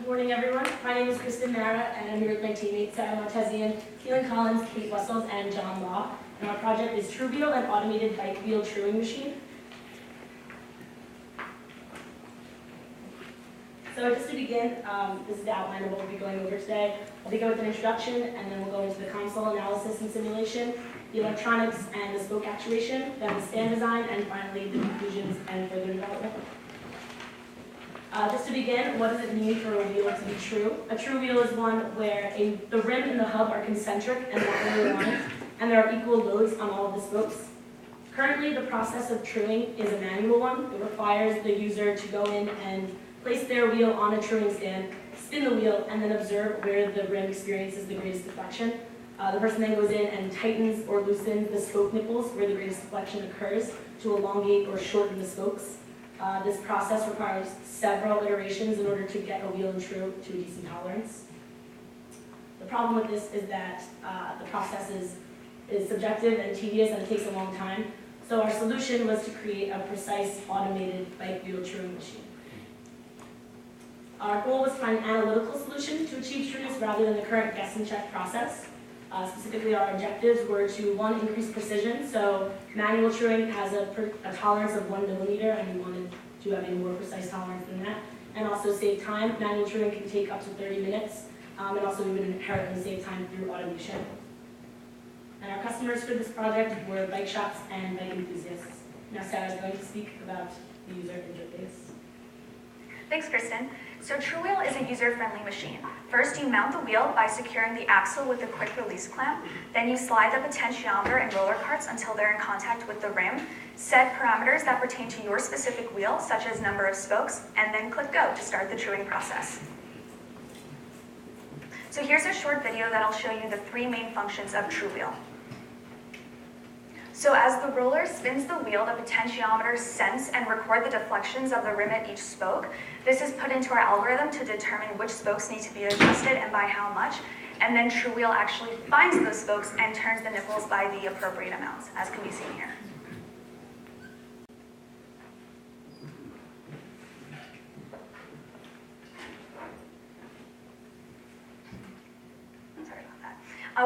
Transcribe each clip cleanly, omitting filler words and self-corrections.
Morning, everyone. My name is Kristin, Marra, and I'm here with my teammates, Martezian, Keelen, Kate Wessels, and John Law. And our project is truWheel, an automated bike wheel truing machine. So just to begin, this is the outline of what we'll be going over today. I'll begin with an introduction, and then we'll go into the console analysis and simulation, the electronics and the spoke actuation, then the stand design, and finally the conclusions and further development. Just to begin, what does it mean for a wheel to be true? A true wheel is one where the rim and the hub are concentric and laterally aligned, and there are equal loads on all of the spokes. Currently, the process of truing is a manual one. It requires the user to go in and place their wheel on a truing stand, spin the wheel, and then observe where the rim experiences the greatest deflection. The person then goes in and tightens or loosens the spoke nipples where the greatest deflection occurs to elongate or shorten the spokes. This process requires several iterations in order to get a wheel and true to a decent tolerance. The problem with this is that the process is subjective and tedious and it takes a long time. So our solution was to create a precise automated bike wheel truing machine. Our goal was to find an analytical solution to achieve trueness rather than the current guess and check process. Specifically, our objectives were to, one, increase precision. So manual truing has a tolerance of 1 millimeter, and we wanted to have a more precise tolerance than that. And also save time. Manual truing can take up to 30 minutes, and also we would inherently save time through automation. And our customers for this project were bike shops and bike enthusiasts. Now Sarah is going to speak about the user interface. Thanks, Kristin. So truWheel is a user-friendly machine. First, you mount the wheel by securing the axle with a quick release clamp. Then you slide the potentiometer and roller carts until they're in contact with the rim. Set parameters that pertain to your specific wheel, such as number of spokes, and then click go to start the truing process. So here's a short video that'll show you the 3 main functions of truWheel. So as the roller spins the wheel, the potentiometers sense and record the deflections of the rim at each spoke. This is put into our algorithm to determine which spokes need to be adjusted and by how much. And then truWheel actually finds those spokes and turns the nipples by the appropriate amounts, as can be seen here.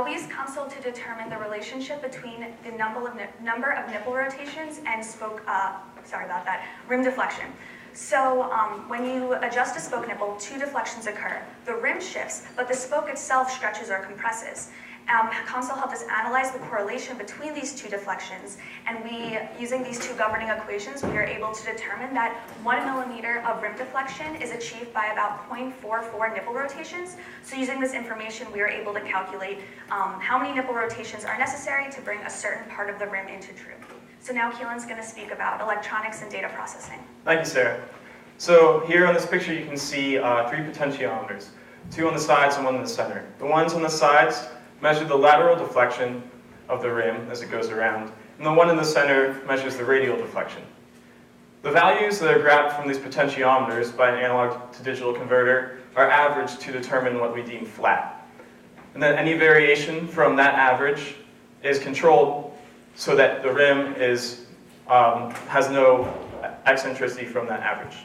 We use console to determine the relationship between the number of nipple rotations and rim deflection. So when you adjust a spoke nipple, 2 deflections occur. The rim shifts, but the spoke itself stretches or compresses. Console helped us analyze the correlation between these 2 deflections, and using these 2 governing equations, we are able to determine that 1 millimeter of rim deflection is achieved by about 0.44 nipple rotations. So using this information, we are able to calculate how many nipple rotations are necessary to bring a certain part of the rim into true. So now Keelan's going to speak about electronics and data processing. Thank you, Sarah. So here on this picture, you can see 3 potentiometers, 2 on the sides and 1 in the center. The ones on the sides measure the lateral deflection of the rim as it goes around, and the one in the center measures the radial deflection. The values that are grabbed from these potentiometers by an analog to digital converter are averaged to determine what we deem flat. And then any variation from that average is controlled so that the rim has no eccentricity from that average.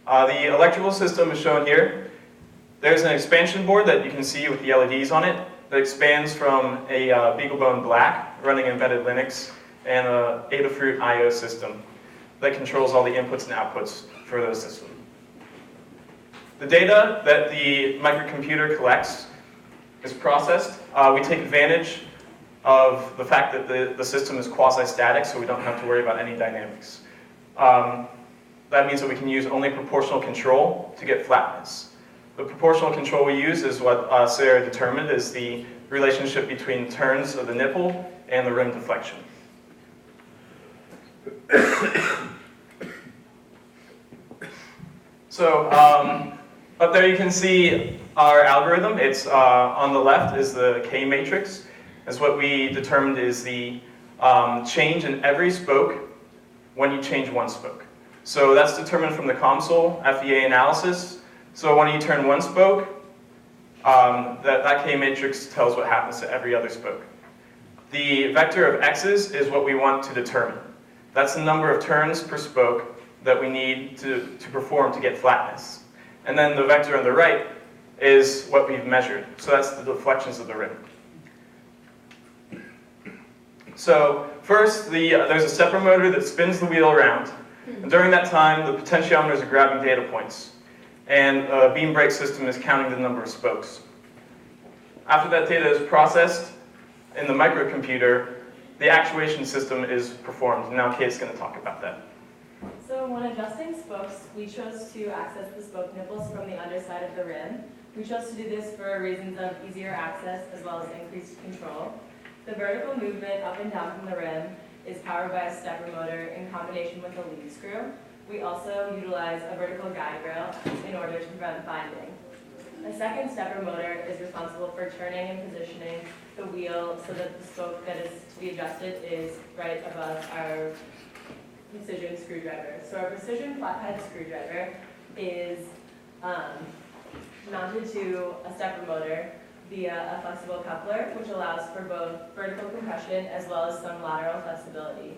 The electrical system is shown here. There's an expansion board that you can see with the LEDs on it that expands from a BeagleBone Black running embedded Linux and a Adafruit I/O system that controls all the inputs and outputs for those systems. The data that the microcomputer collects is processed. We take advantage of the fact that the system is quasi-static, so we don't have to worry about any dynamics. That means that we can use only proportional control to get flatness. The proportional control we use is what Sarah determined is the relationship between turns of the nipple and the rim deflection. So up there you can see our algorithm. It's on the left is the K matrix. That's what we determined is the change in every spoke when you change 1 spoke. So that's determined from the console FEA analysis. So when you turn 1 spoke, that K matrix tells what happens to every other spoke. The vector of x's is what we want to determine. That's the number of turns per spoke that we need to perform to get flatness. And then the vector on the right is what we've measured. So that's the deflections of the rim. So first, there's a stepper motor that spins the wheel around. And during that time, the potentiometers are grabbing data points. And a beam brake system is counting the number of spokes. After that data is processed in the microcomputer, the actuation system is performed. And now Kate's going to talk about that. So when adjusting spokes, we chose to access the spoke nipples from the underside of the rim. We chose to do this for reasons of easier access as well as increased control. The vertical movement up and down from the rim is powered by a stepper motor in combination with a lead screw. We also utilize a vertical guide rail in order to prevent binding. A second stepper motor is responsible for turning and positioning the wheel so that the spoke that is to be adjusted is right above our precision screwdriver. So our precision flathead screwdriver is mounted to a stepper motor via a flexible coupler, which allows for both vertical compression as well as some lateral flexibility.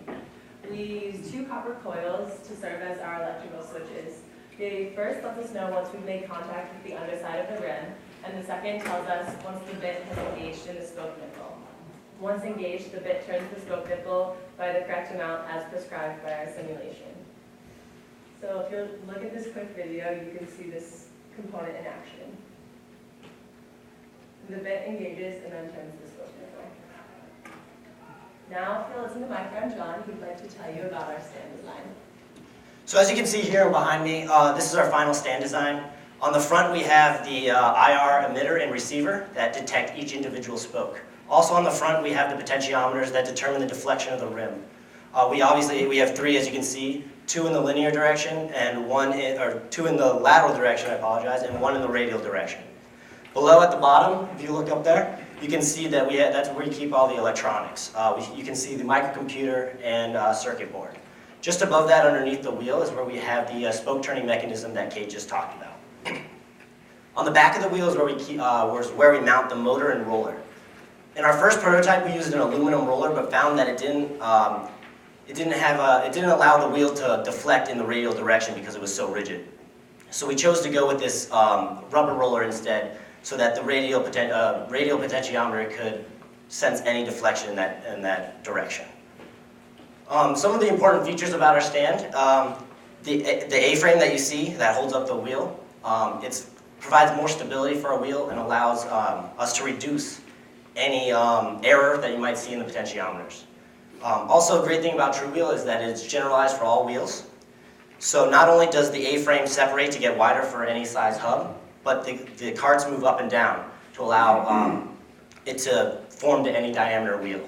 We use 2 copper coils to serve as our electrical switches. The first lets us know once we've made contact with the underside of the rim, and the second tells us once the bit has engaged in the spoke nipple. Once engaged, the bit turns the spoke nipple by the correct amount as prescribed by our simulation. So if you look at this quick video, you can see this component in action. The bit engages and then turns the spoke nipple. Now, if you'll listen to my friend John, who'd like to tell you about our stand design. So as you can see here behind me, this is our final stand design. On the front we have the IR emitter and receiver that detect each individual spoke. Also on the front we have the potentiometers that determine the deflection of the rim. We have 3, as you can see, 2 in the linear direction and 2 in the lateral direction, I apologize, and 1 in the radial direction. Below at the bottom, if you look up there, you can see that that's where you keep all the electronics. You can see the microcomputer and circuit board. Just above that, underneath the wheel, is where we have the spoke turning mechanism that Kate just talked about. On the back of the wheel is where we mount the motor and roller. In our first prototype, we used an aluminum roller, but found that it didn't allow the wheel to deflect in the radial direction because it was so rigid. So we chose to go with this rubber roller instead, so that the radial potentiometer could sense any deflection in that direction. Some of the important features about our stand, the A-frame that you see that holds up the wheel, it provides more stability for our wheel and allows us to reduce any error that you might see in the potentiometers. Also, a great thing about truWheel is that it's generalized for all wheels. So not only does the A-frame separate to get wider for any size hub, but the carts move up and down to allow it to form to any diameter wheel.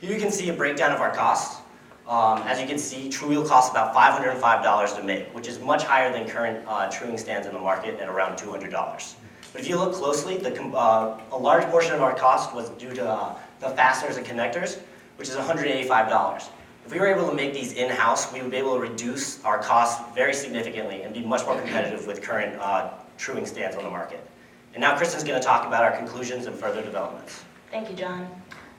Here you can see a breakdown of our costs. As you can see, truWheel costs about $505 to make, which is much higher than current truing stands in the market at around $200. But if you look closely, a large portion of our cost was due to the fasteners and connectors, which is $185. If we were able to make these in-house, we would be able to reduce our costs very significantly and be much more competitive with current truing stands on the market. And now Kristin's going to talk about our conclusions and further developments. Thank you, John.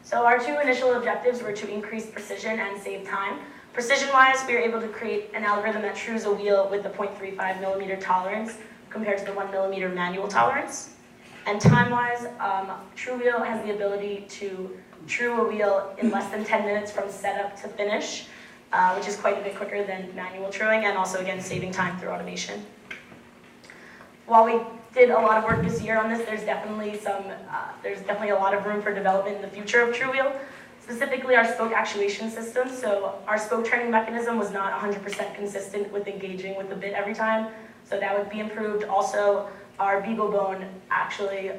So our 2 initial objectives were to increase precision and save time. Precision-wise, we were able to create an algorithm that trues a wheel with a 0.35 millimeter tolerance compared to the 1 millimeter manual tolerance. And time-wise, truWheel has the ability to true a wheel in less than 10 minutes from setup to finish, which is quite a bit quicker than manual truing, and also, again, saving time through automation. While we did a lot of work this year on this, there's definitely a lot of room for development in the future of truWheel, specifically our spoke actuation system. So our spoke turning mechanism was not 100% consistent with engaging with the bit every time, so that would be improved. Also, our beagle bone actually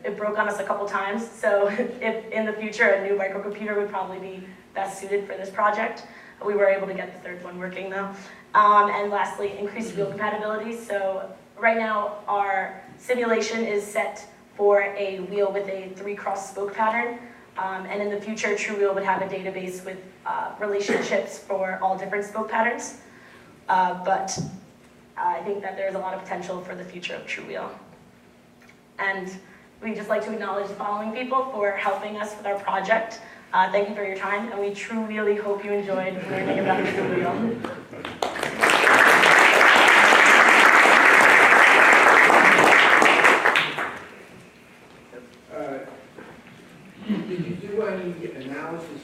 it broke on us a couple times, so if in the future a new microcomputer would probably be best suited for this project. We were able to get the third one working though. And lastly, increased wheel compatibility. So right now our simulation is set for a wheel with a 3-cross spoke pattern. And in the future, truWheel would have a database with relationships for all different spoke patterns. But I think that there's a lot of potential for the future of truWheel. And we'd just like to acknowledge the following people for helping us with our project. Thank you for your time, and we truly hope you enjoyed learning about truWheel.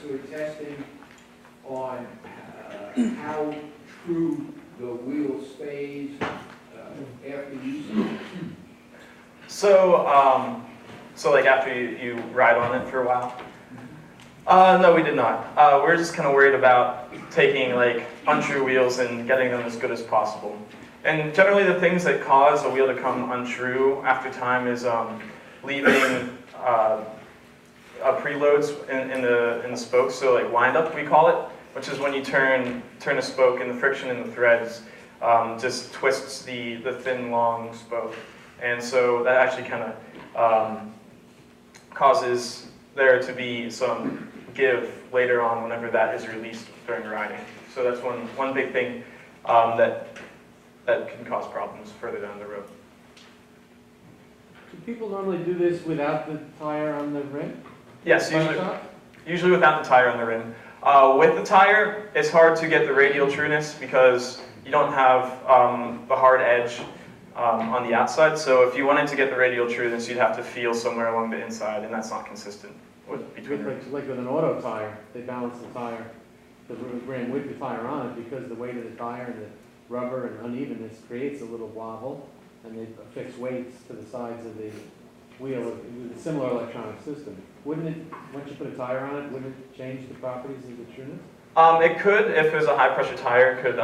sort of testing on how true the wheel stays after use? So like after you ride on it for a while? No, we did not. We're just kind of worried about taking like untrue wheels and getting them as good as possible. And generally the things that cause a wheel to come untrue after time is leaving preloads in the spokes, so like wind up we call it, which is when you turn a spoke and the friction in the threads just twists the thin long spoke. And so that actually kind of causes there to be some give later on whenever that is released during riding. So that's one big thing that can cause problems further down the road. Do people normally do this without the tire on the rim? Yes, usually without the tire on the rim. With the tire, it's hard to get the radial trueness because you don't have the hard edge on the outside. So if you wanted to get the radial trueness, you'd have to feel somewhere along the inside, and that's not consistent between Like with an auto tire, they balance the tire, the rim with the tire on it because the weight of the tire and the rubber and unevenness creates a little wobble, and they affix weights to the sides of the wheel with a similar electronic system. Wouldn't it, once you put a tire on it, wouldn't it change the properties of the trueness? It could, if it was a high pressure tire, could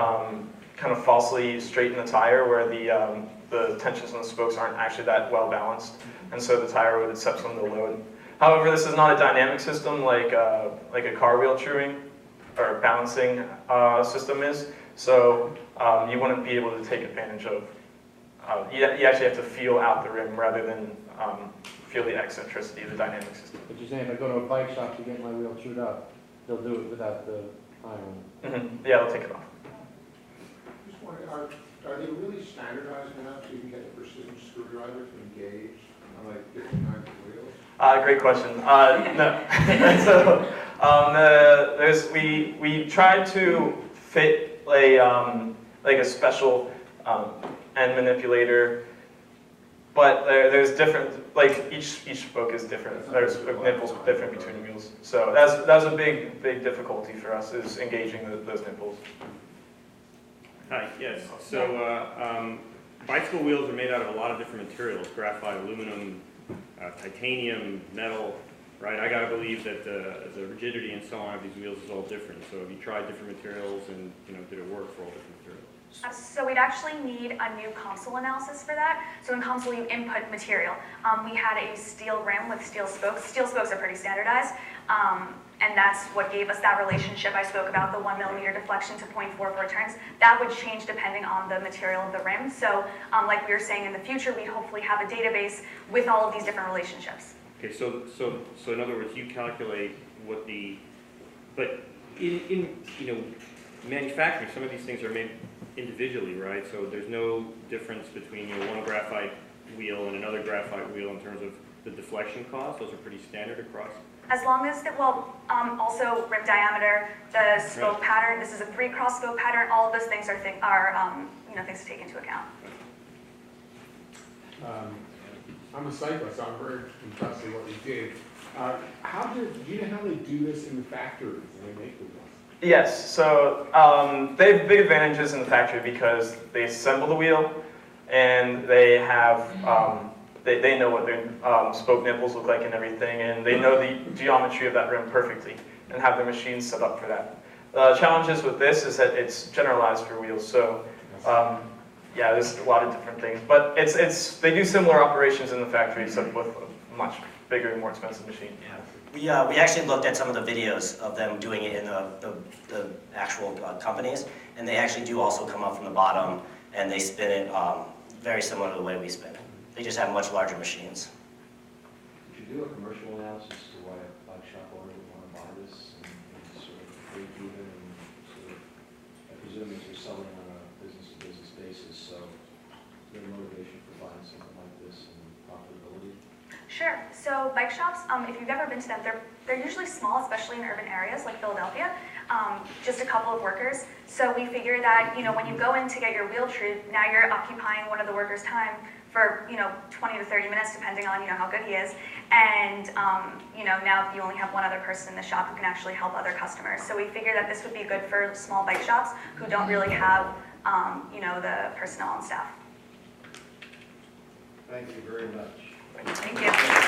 kind of falsely straighten the tire where the tensions on the spokes aren't actually that well balanced, and so the tire would accept some of the load. However, this is not a dynamic system like a car wheel truing or balancing system is, so you wouldn't be able to take advantage of. You actually have to feel out the rim rather than feel the eccentricity of the dynamic system. But you're saying if I go to a bike shop to get my wheel trued up, they'll do it without the tire on it? Mm-hmm. Yeah, they'll take it off. Just wondering, are they really standardized enough so you can get the precision screwdriver to engage on like different kinds of wheels? Great question. No. So we tried to fit like a special end manipulator, but there's different. Like each spoke is different. There's nipples different between wheels. So that was a big difficulty for us is engaging those nipples. Hi. Yes. So bicycle wheels are made out of a lot of different materials: graphite, aluminum, titanium, metal, right? I got to believe that the rigidity and so on of these wheels is all different. So have you tried different materials and, did it work for all different materials? So we'd actually need a new console analysis for that. So in console, you input material. We had a steel rim with steel spokes. Steel spokes are pretty standardized. And that's what gave us that relationship I spoke about, the 1 millimeter deflection to 0.44 turns. That would change depending on the material of the rim. So like we were saying, in the future, we hopefully have a database with all of these different relationships. Okay, so in other words, you calculate what but in manufacturing, some of these things are made individually, right? So there's no difference between one graphite wheel and another graphite wheel in terms of the deflection cost. Those are pretty standard across. As long as, also rim diameter, the spoke pattern, this is a 3-cross spoke pattern, all of those things are things to take into account. I'm a cyclist, so I'm very impressed with what you did. Do you know how they do this in the factories when they make the wheels? Yes, so they have big advantages in the factory because they assemble the wheel and they have, they know what their spoke nipples look like and everything, and they know the geometry of that rim perfectly and have their machines set up for that. The challenges with this is that it's generalized for wheels, so yeah, there's a lot of different things, but they do similar operations in the factory except with a much bigger and more expensive machine. Yeah. We actually looked at some of the videos of them doing it in the actual companies, and they actually do also come up from the bottom, and they spin it very similar to the way we spin it. They just have much larger machines. Did you do a commercial analysis to why a bike shop owner would want to buy this and sort of break even and sort of, I presume that you're selling on a business-to-business basis, so is there a motivation for buying something like this and profitability? Sure. So bike shops, if you've ever been to them, they're usually small, especially in urban areas like Philadelphia. Just a couple of workers. So we figure that when you go in to get your wheel trued, now you're occupying one of the workers' time for 20 to 30 minutes, depending on how good he is. And now you only have one other person in the shop who can actually help other customers. So we figured that this would be good for small bike shops who don't really have the personnel and staff. Thank you very much. Thank you.